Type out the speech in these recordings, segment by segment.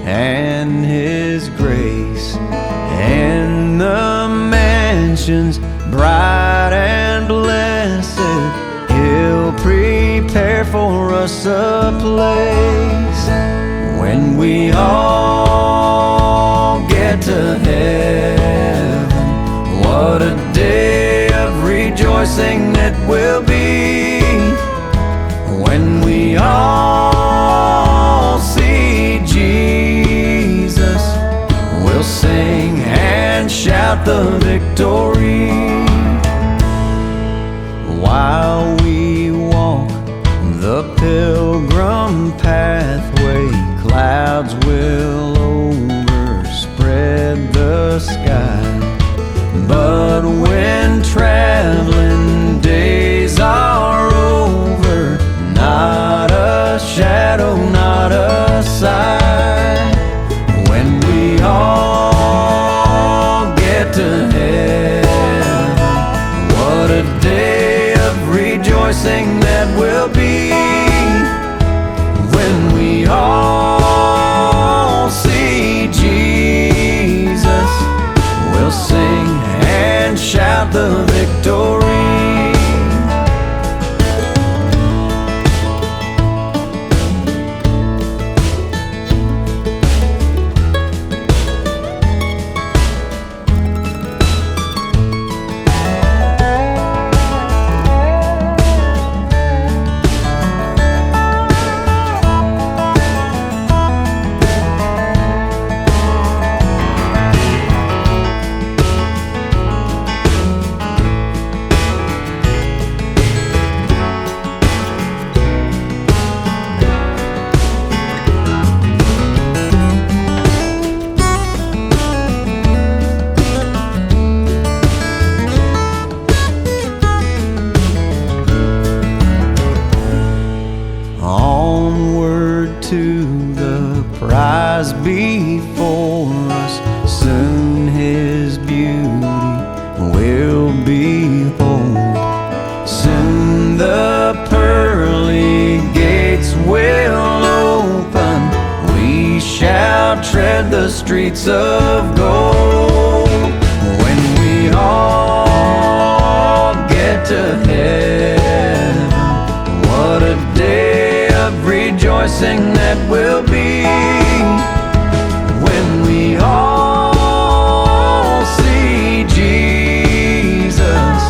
and His grace. In the mansions bright and blessed, He'll prepare for us a place. When we all get to heaven, what a day of rejoicing it will be. When we all see Jesus, we'll sing and shout the victory. While we walk the pilgrim pathway, clouds will overspread the sky. But when traveling days are over, not a shadow, not a sigh. When we all get to heaven, what a day of rejoicing that will be. When we all see Jesus, we'll sing and shout the victory. Onward to the prize before us, soon His beauty will behold. Soon the pearly gates will open, we shall tread the streets of gold. When we all get to heaven, what a day of rejoicing that will be. When we all see Jesus,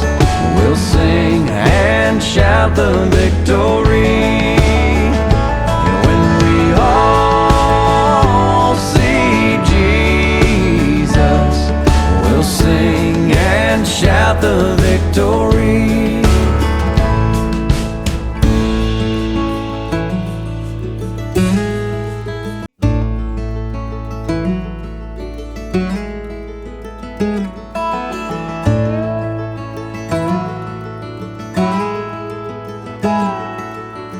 we'll sing and shout the victory. When we all see Jesus, we'll sing and shout the victory.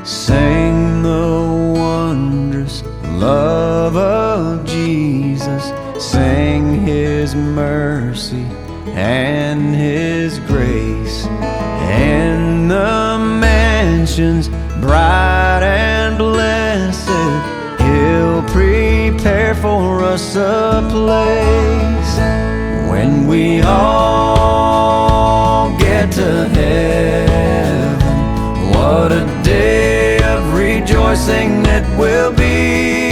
Sing the wondrous love of Jesus, sing His mercy and His grace. In the mansions bright and blessed, He'll prepare for us a place. When we all get to heaven, what a day of rejoicing it will be.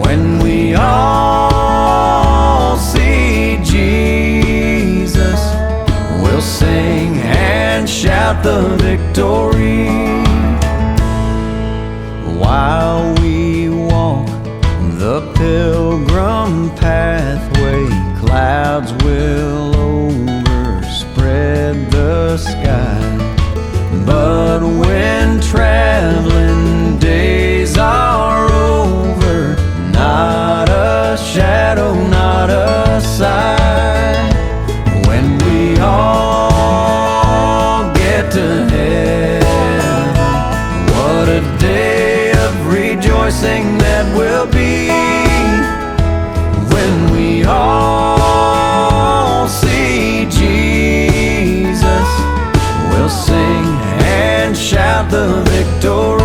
When we all see Jesus, we'll sing and shout the victory. While we walk the pilgrim pathway, clouds will overspread the sky. But when traveling days are over, not a shadow, not a sigh. When we all get to heaven, what a day of rejoicing that will be. When we all see Jesus, we'll sing and shout the victory.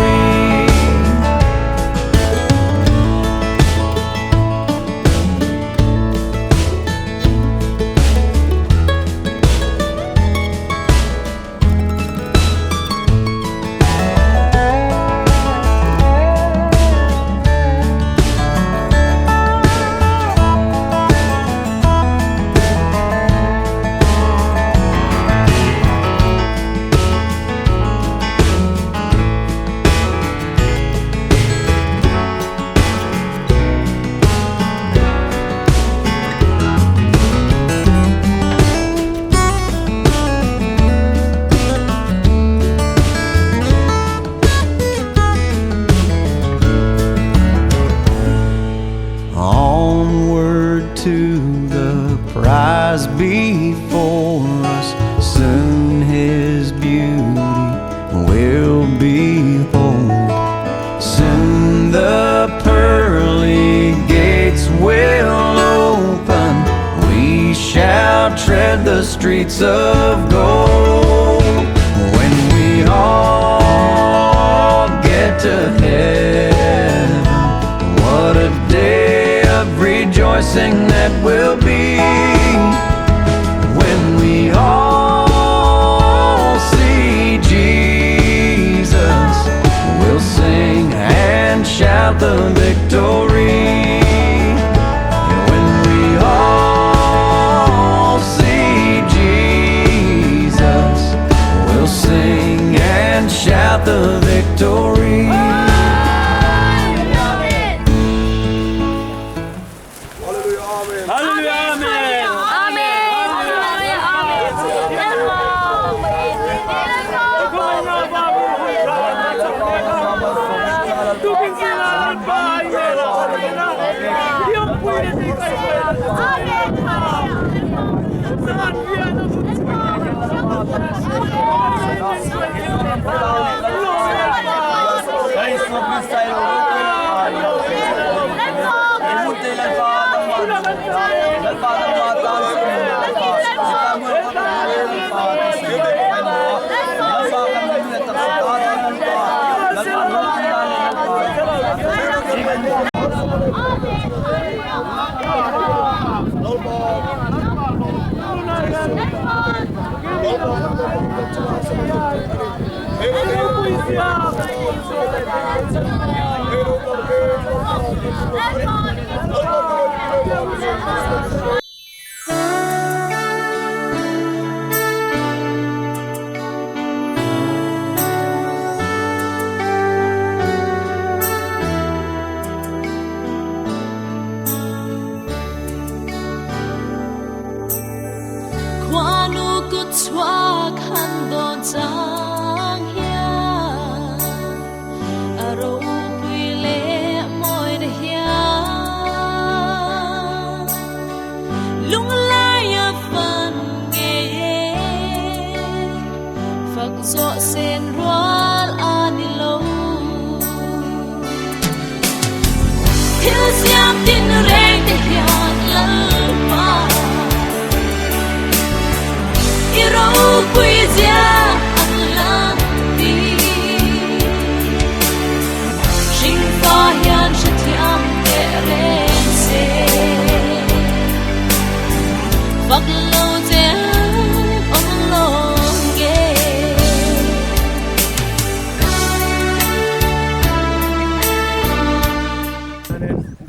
streets of gold. When we all get to heaven, what a day of rejoicing that will be. When we all see Jesus, we'll sing and shout the victory. When we all see Jesus, we'll sing and shout the victory.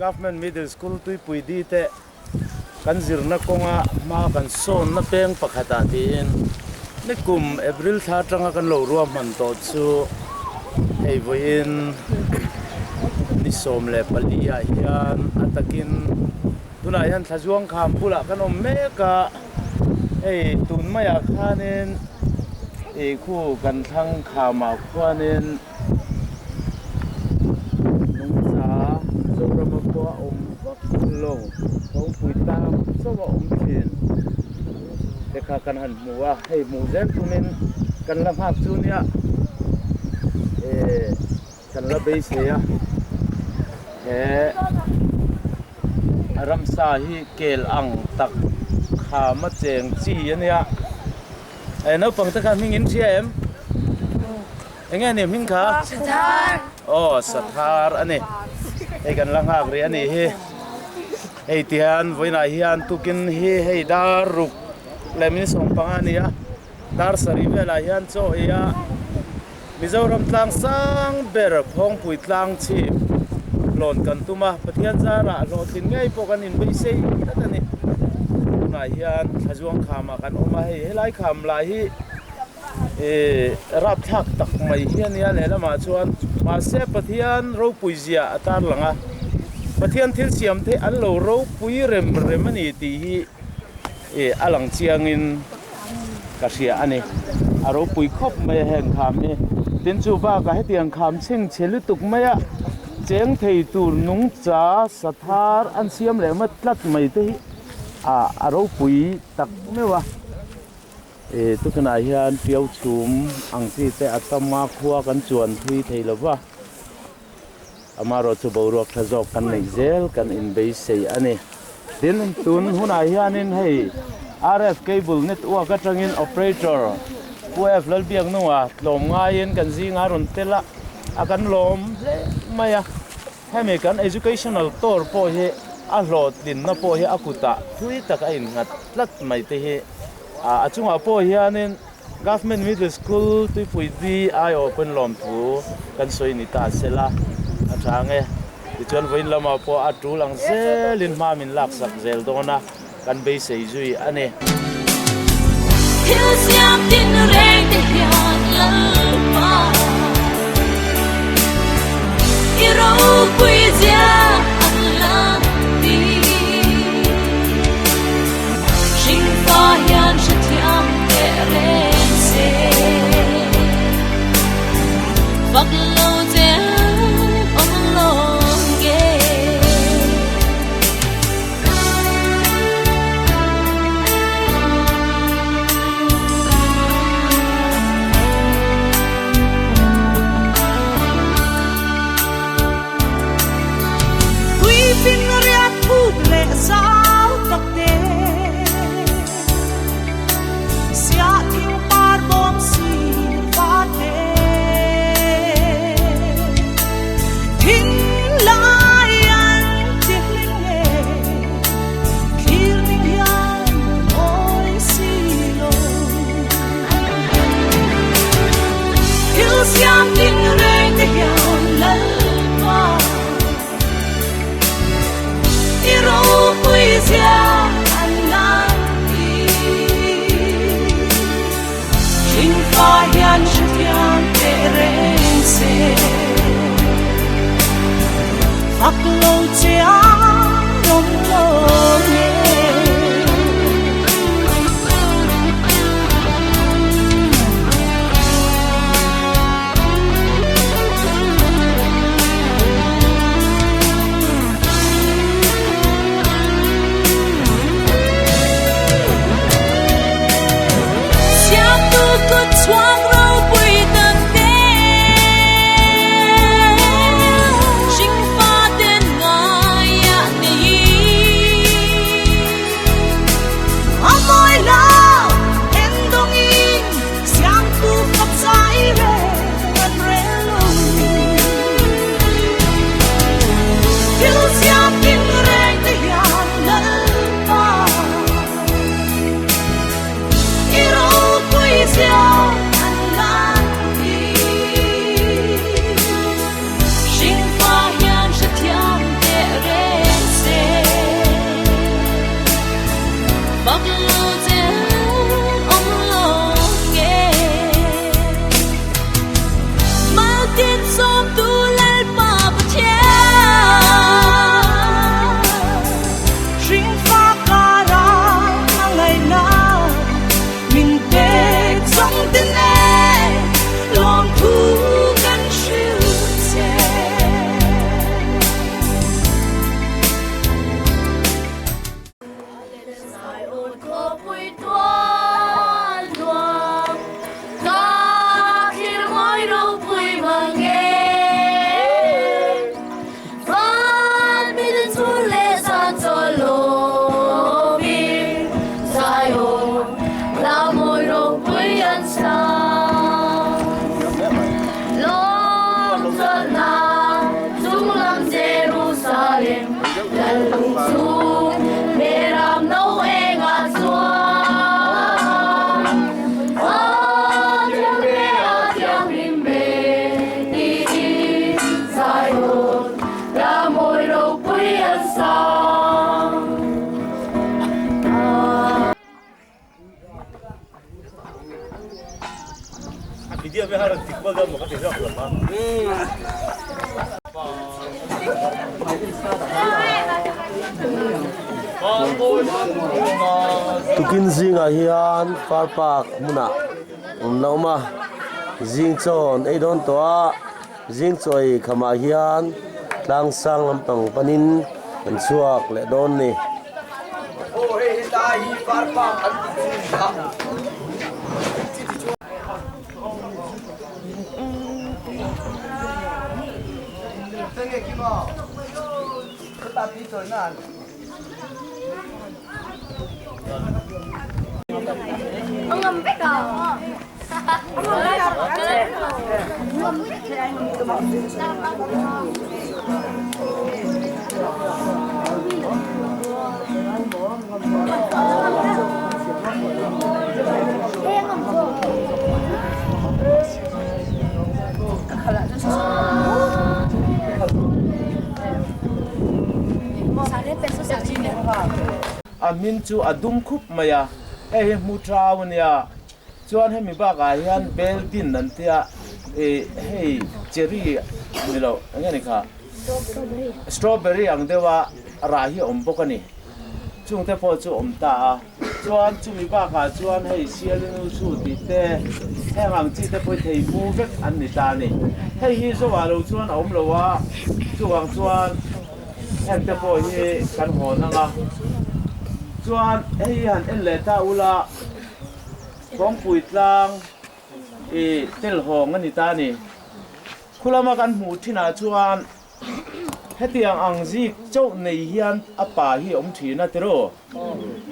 Government middle school tui pui di te kan zirna konga ma kan son na peng pakhata tin ni kum April tha tanga kan lo ruam man to chu ei voin ni som le palia hian atakin tuna hian thajuang kham pula kan om meka ei tun maya khanin ei khu kan thang khama khwanin long không pui tam so wa thin te kha kan han muwa hei mu zel tunin kan lam hak chu nia kan la be se ya he aram sa hi kel ang tak kha ma cheng chi ania no pang ta kha ming in chi em enge ne ming kha sathar sathar ane ei kan lang hak ri ani hi ei tian voina hian tukin hi hei dar ruk lemin som pangania dar sari vela hian cho ya Mizoram tlang sang ber phong pui tlang chi lon kan tuma pathian zara lo tin ngai pokan in bai sei tatani na hian thajuang khama kan oma hei helai kham lai hi rap thak tak mai hian ya le lama chuan ma se pathian ro puizia atar langa pathian thil siam the an lo ro pui rem ani ti hi alang chiangin ka ria ani aro pui khop mai heng kham ni tin chu ba ka hetiang kham ching chelu tuk maya cheng thei tur nung cha sathar an siam le ma tlat mai te hi aro pui tak mewa tu kana hian piau chum ang chi te atama khuwa kan chuan thui thei lova amaro chu borok thajok kan nei zel kan in be sei ani tin tun huna hianin hei RF cable network ka tangin operator UF lal biang nuwa lom ngayin kan zi nga ron tela akan lom le maya hemi kan educational tour po hi a hlot din na po hi akuta thui tak a in ngat lat mai te hi a chunga po hianin government middle school tui pui di ai open lom thu kan soi ni ta sela a thange ti chuan voin lama po a tu lang zelin ma min lak sak zel dona kan be sei zui ane Thiếu xiêm tin rèn để hiền lắm mà Iro quy gia ăn lắm đi Sinh pha hiền sẽ thiam để rèn xe Vắc lâu tiếng ông lòng ghê Pin riat phúc lệ sao tắc đê Xia thiêu par bom xì phát đê Thính lai anh tiếc linh nghề Khi linh hiền ôi xì lô Thiếu xiam tin rèn để hiểu lần mà Iro quy gia anh lang đi Chính pha hiền sự thiang để rèn xe Phác lâu chia đông lâu nhé Choang rau bụi tận đê Sinh pha tên ngài ạ nì Amoy lao em dong in Siang tu khắp trái rê Ngân rê lung Thiếu siam tin rèn để hiang lân ba Iro quy gia anh lang đi Sinh pha hiền sẽ thiam để rèn xe Bắc lưu tiếng ông lòng nghe Mau tin xóm tu lên mà bật chén Ring pha ca ra ngày nào Mình tê trong tên em Lòng thu cân siêu xe Sai ôn cô bụi toan luồng Ca khir ngôi râu bụi mà nghe Phát mi đến chú lệ xa cho lô mi Sai ôn là môi râu bụi ăn sang Lòng dân na Dung lâm Jerusalem Lần lùng xuống Mẹ làm nấu e ngạt xuống Tiếng mẹ tiếng rim bê Đi đi Dài hồn Là môi râu quý ăn sang video với hai lần tikbal đâu mà có thể được mà tukin zinga hian far park muna nauma zing chon ei don to zing choi khama hian tlang sang lampang panin an chuak le don ni Tapi Amin chu adum khup maya mutrawania chuan hemi ba ga hian beldin nan tia hei cherry milo angani kha strawberry ang dewa ra hi om bokani chung te pho chu om ta chuan chu mi ba ga chuan hei sialinu chu ti te hengam chi te poi thei mu vek an ni ta ni hei hi zo wa lo chuan om lo wa chuang chuan heng te poi hi kan ho na nga chuan hei han en le ta ula bong pui tlang tel hong ani ta ni khulama kan mu thina chuan hetiang ang zi chau nei hian apa hi om thina tero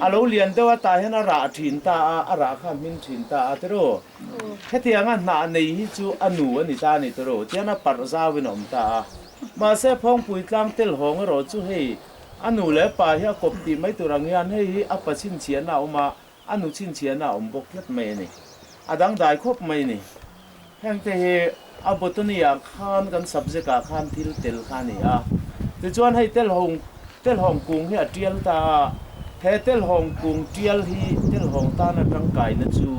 alo lian dewa ta hena ra thin ta a ra kha min thin ta a tero hetiang na nei hi chu anu ani ta ni tero tiana par zawin om ta ma se phong pui tlang tel hong ro chu hei anu le pa hi kop ti mai turang hian hei apa chin chiana oma anu chin chiana om bok lat mai ni adang dai khop mai ni heng te he abotuni ya khan kan subject a khan thil tel khani a ti chuan hei tel hong kung hi atial ta he tel hong kung tial hi tel hong ta na tang kai na chu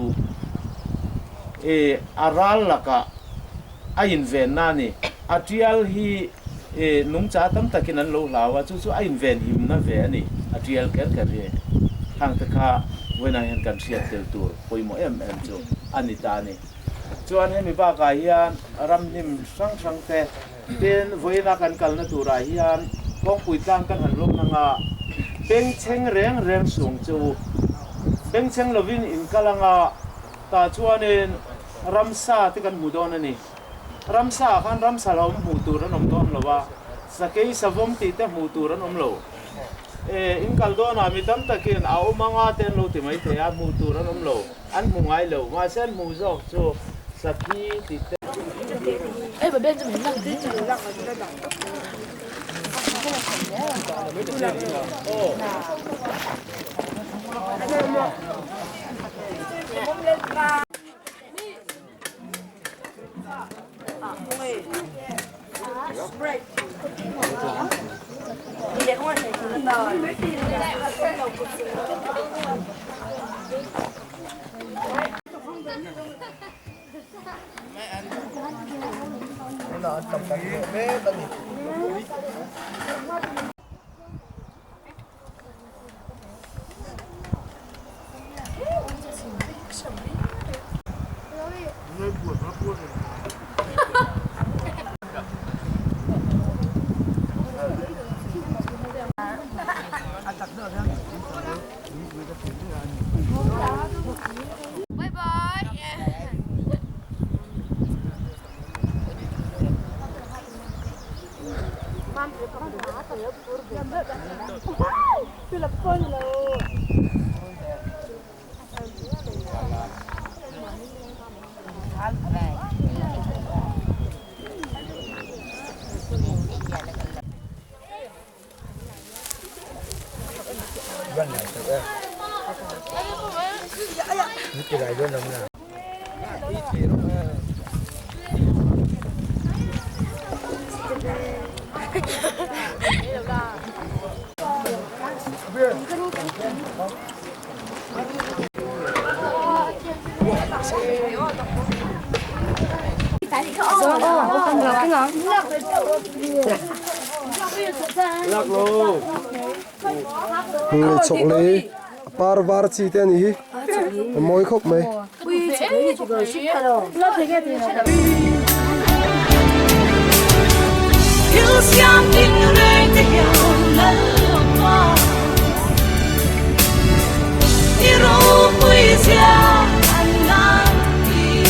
aral laka a in ven na ni atial hi nung cha tam takin an lo lawa chu chu a in ven him na ve ani atial ker ker he hang ta kha wena hen kan siat tel tur poimo em chu anita ni chuan hemi ba ka hian ram nim sang te ten voina kan kal na tura hian kong pui tlang kan han lom nanga peng cheng reng sung chu peng cheng lovin in kalanga ta chuanin ramsa te kan mudon ani ramsa khan ramsa lom mu tur an om don lowa sakei savom ti te mu tur an om lo in kal do na mi tam takin a umanga ten lo ti mai te a mu tur an om lo an mu ngai lo ma sen mu jok chu saki ti te哎，不变这么浪，这就浪了，这浪。Bye bye. chok le par var chi te ni moi khop mai yêu xiang tin rơi te hiểu lần qua đi rồi quay ra anh lang đi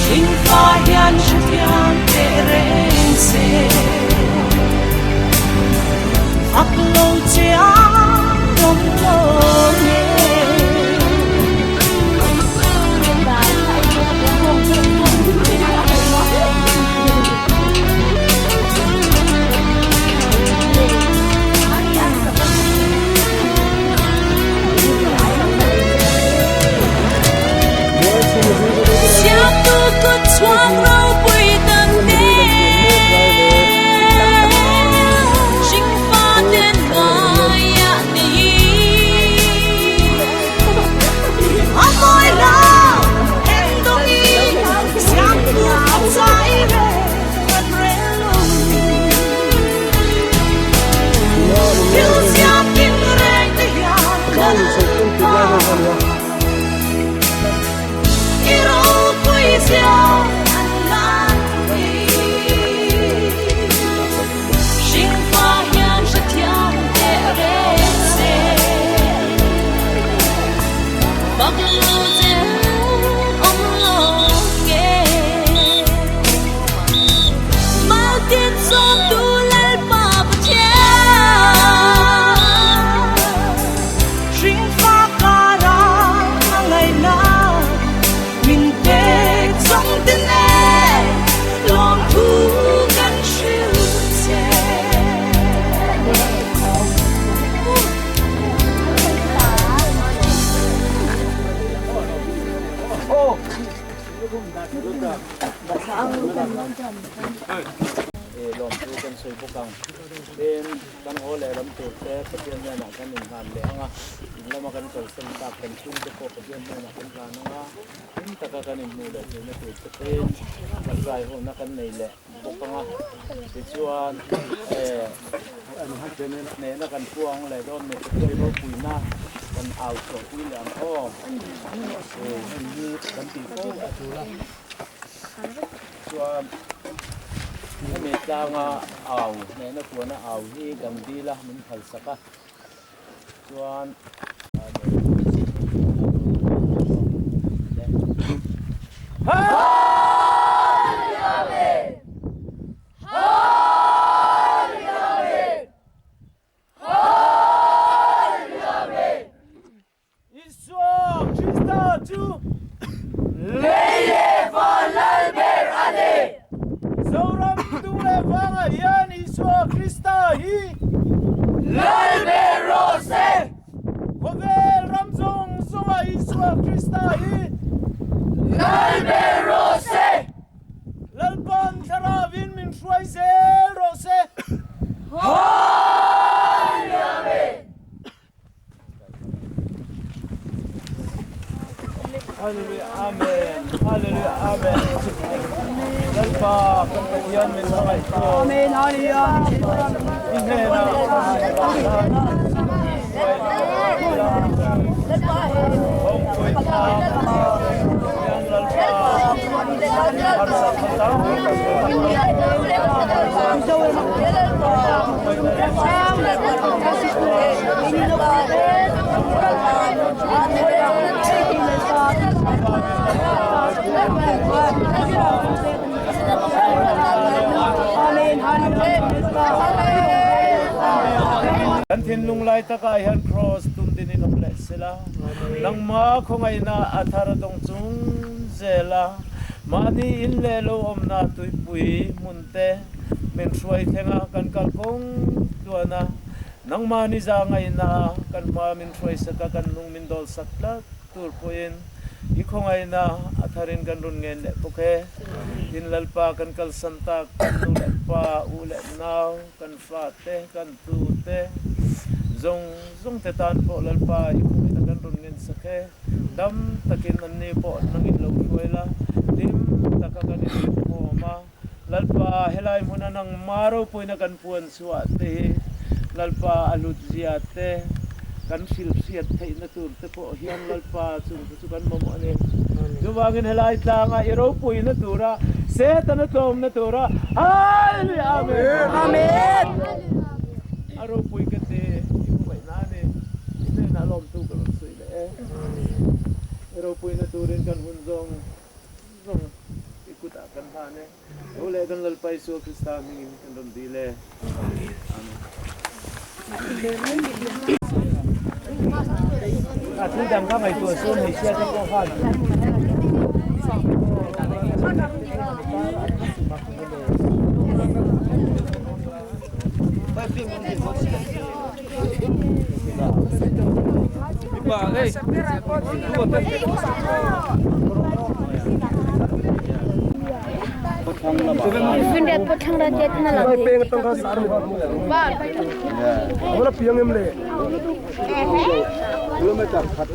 chính phải hiền chiang te reng se ác lâu chia đông lâu nhé lom tu kan soi bukang den kan ole lam tu te patien ya na kan ning han le anga lama kan kal sen ta kan chung te ko patien ya na kan kan anga in ta ka kan mu le ne tu te ten kan sai ho na kan nei le bukanga ti chuan an ha te ne na kan puang le don ne te ro pui na kan au so pui le an o ni kan ti ko tu la chuanเมตตางาเอาในนักวนเอาที่กำดีละมันผัลสักส่วนฮ่าลิอาเมนฮ่าลิอาเมนฮ่าลิอาเมนอิสวาคริสตาจูเลเยฟาลัลเบรอาเดZoram dule vanga yan Iswa Krista hi Lalbe Rose Kovel Ramzong Zonga Iswa Krista hi Lalbe Rose Lalpan Taravin min Shwaise Rose Hallelujah Amen Hallelujah Amen Lalpa yan min mga ito Amen Hallelujah Inhena Kan tinlung lai taka yan cross tum dinin of sila lang ma khongay na athara dong chung zela mani in lelo om na tui pui munte men suai thenga kan kalkong duana nang mani za ngay na kan ma min suai saka kan lung min dol sakla tur puin ikhongay na atharin kan run ngen le pokhe in lalpa kan kal santa kan lung le pa ule naw kan fate kan tute zong te tan po lalpa ikhongay na kan run ngen sakhe dam takin anni po nangin lo suela lim takakanin po ma lalpa helay muna nang maro po na kan puan suwate lalpa aludziate kan silsiat tay na turte po hiyang lalpa sukan mo mo ani dumangin helay tanga iro po na tura seta na tom na tura hallelujah amen amen aro po ikate ibay nani ito na lom tu kan suile iro po na turin kan hunzong ikuta kan hane ule kan lalpa iso Krista mingin kan dile amen At lidang ka may tuwasun, may siya sa kohan. Fundet potang rajet na lang. Ay pengen tong kas army. Wala piyang emle. Kilometer khat.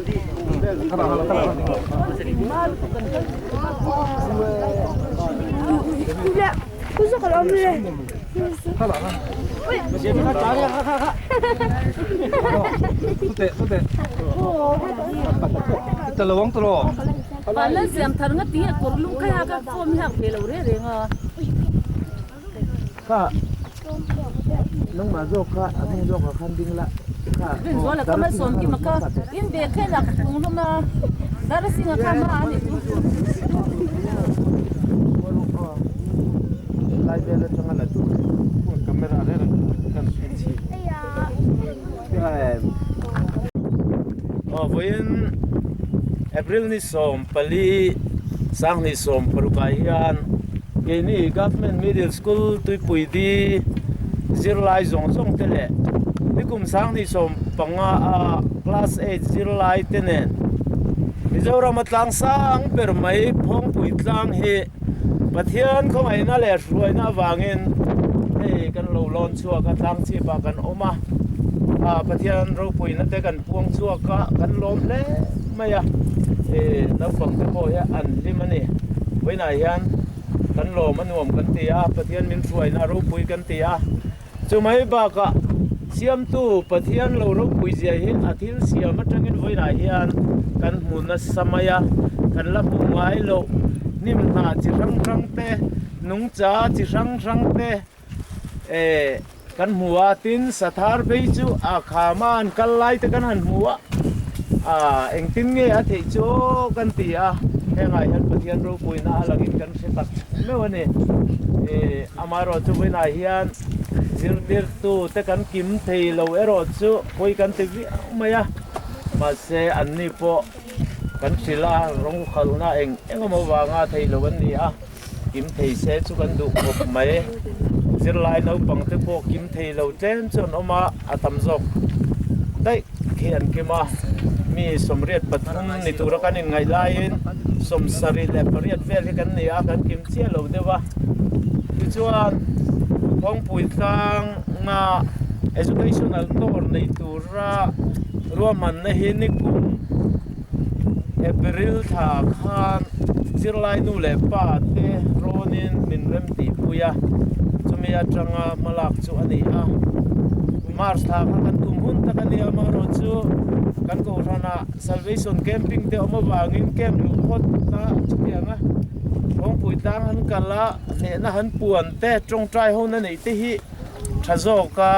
Tidak, kusuk kalau emle. Kita lawang tro. Pala siam thar nga ti ko lu kaya ka form hak pe lo re nga Ka nang mazo ka among zo ka khanding la ka din zo la ka ma som ki maka in be khay la kung ma Dara singa kama ani tu. Lai bela tanga la tu. Kamera ada kan sini. Voin April ni som pali sang ni som perubahan ini government middle school tu pui di zirlai zong zong tele ni kum sang ni som panga class 8 zirlai tenen Mizoram matlang sang per mai phong pui tlang he pathian không ai na le ruai na wangin he kan lo lon chua ka tlang chi pa kan oma pathian ro pui na te kan puang chua ka kan lom le maya na pang te po ya an limani với này hian kan lo manuam kan tia pathian min ruai na ro pui kan tia chu mai ba ka siam tu pathian lo ro pui zia hi athil siam atangin với này hian kan mun na samaya kan la mu ngai lo nim na chi rang rang te nung cha chi rang rang te kan mua tin sathar bei chu khaman kal lai te kan han mua eng tin nge a thei chu kan tia hengai han pathian ro pui na lagin kan se tak mewani amaro chu với này hian zir tu te kan kim thei lo ero chu koi kan te vi maya ma se an ni po kan sila rong khalna engama wanga thei lo an ni kim thei se chu kan du khop mai zirlai no pang te po kim thei lo chen chon oma atam jok dai khian kema mi somriat pathum ni tura kan ngai lain som sari le pariat vel kan ni kan kim che lo dewa chu chuan phong pui tlang nga educational tor nei tura ruaman na hi ni kum April tha khan zirlai nu le pa te ronin min rem ti puya chumi atanga malak chu ani Mars tha kan tum hun ta kan ya maro chu kan ko rana salvation camping te oma wangin camp lu khot na chupianga phong pui tang han kala ne na han puan te trong trai ho na nei te hi thazo ka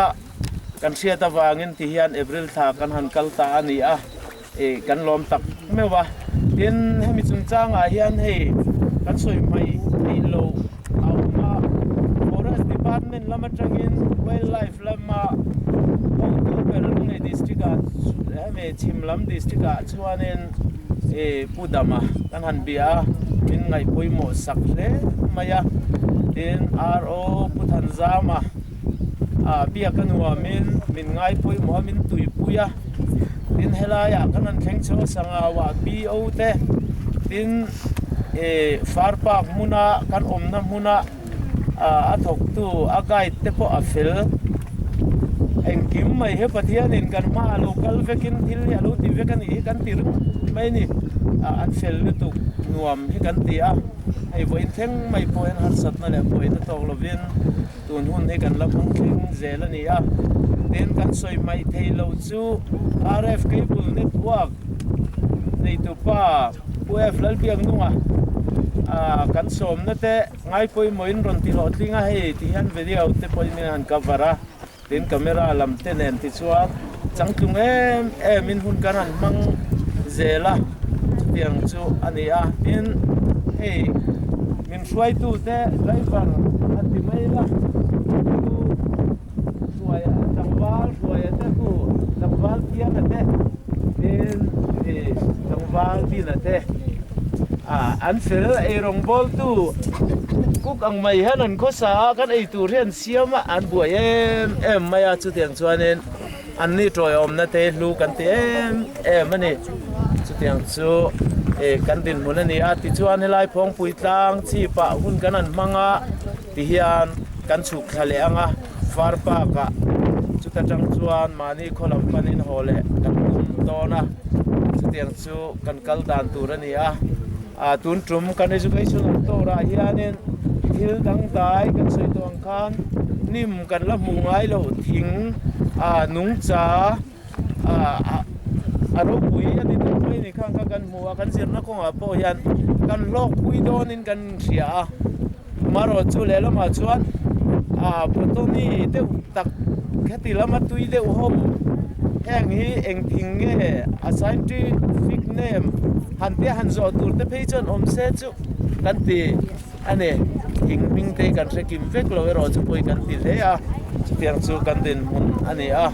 kan sia ta wangin ti hian April tha kan han kal ta ani kan lom tak mewa tin hemi chung changa hian hei kan soi mai hei lo auma forest department lama tangin wildlife lama October ngai district hemi chimlam district chuanin pudama kan han bia min ngai poimo sakle maya tin ro puthanzama bia kanwa min ngai poimo min tui puya tin helaya kanan kheng cho sanga wa bo te tin far park muna kan omna muna a thok tu a guide te po afil eng kim mai he pathian in kan ma local vekin thil ya lo ti vekan hi kan tir mai ni an fel tu nuam hi kan tia ai voin theng mai poen har sat na le poen to lovin tun hun he kan la phang thing zel ani ten kan soi mai thei lo chu RF cable network nei tu pa UF lal biang nunga kan som na te ngai poi moin ron ti lo tlinga he ti han video te poi ni han cover ten camera lam te nen ti chuan changtung min hun kan han mang zela tiang chu ani tin hey min suai tu te driver ati mai la suaya te ku tangwal pia na te ten tangwal pi na te an fel ai rong bol tu kuk ang mai hanan ko sa kan ai tu rian siama an buai em maya chu tiang chuanen an ni troi om na te lu kan te em ani chu tiang chu kan din mun ani ti chuan helai phong pui tlang chi pa hun kan an manga ti hian kan chu khale anga far pa ka chuta tang chuan mani kholam panin hole kan kum tona chutiang chu kan kal dan turani tun trum kan education to ra hianin thil dang dai kan soi tong khan nim kan la mungai lo thing nung cha aro pui ani tu mai ni khang kan muwa kan sirna ko nga po hian kan lok pui donin kan ria maro chu le lama chuan potoni te tak khati lama tui le hom heng hi eng thing nge a scientific name han te han zo tur te phei chon om se chu kan ti ane hing ming te kan rekim vek lo ero chu poi kan ti le a tiang chu kan din mun ani a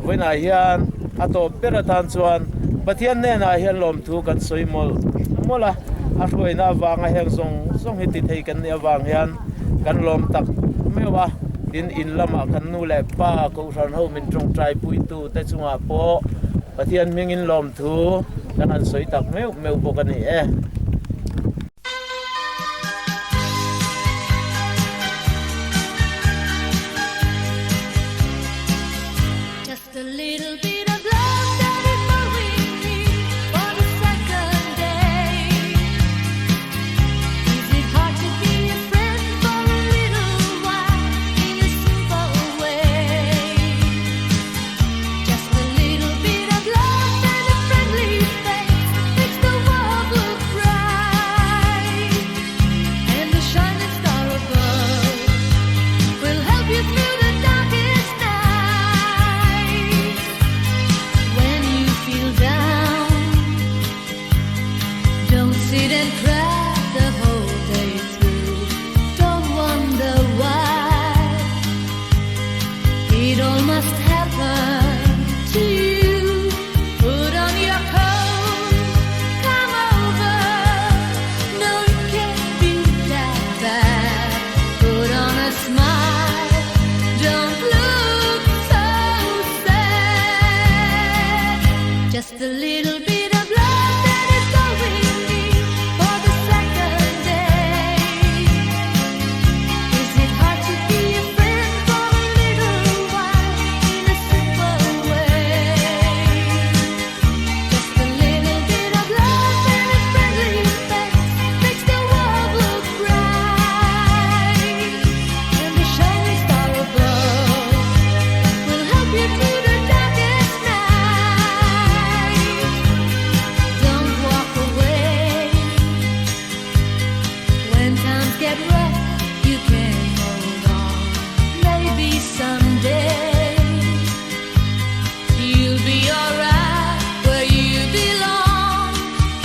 voina hian ato peratan chuan pathian ne na hian lom thu kan soimol mola a hroina wanga heng zong hiti thei kan ne awang hian kan lom tak mewa in lama kan nu le pa ko ran ho min trong trai pui tu te chunga po pathian mingin lom thu kan an soi tak meu bokani Just a little bit of love that is all we need for the second day. Is it hard to be a friend for a little while in a simple way? Just a little bit of love and a friendly face makes the world look bright. And the shining star above will help you through the darkest night. When you feel down, don't sit and cry the whole day through. Don't wonder why it all must happen to you. Put on your coat, come over. No, it can't be that bad. Put on a smile, don't look so sad. Just a little bit of love that is all we need for the second day. Is it hard to be a friend for a little while in a simple way? Just a little bit of love and a friendly face makes the world look bright. And the shining star above will help you through the darkest night. Don't walk away. When times get rough, you can hold on. Maybe someday you'll be alright where you belong.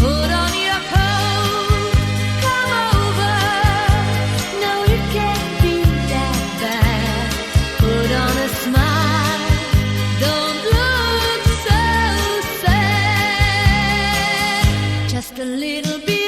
Put on your coat, come over. No, it can't be that bad. Put on a smile, don't look so sad. Just a little bit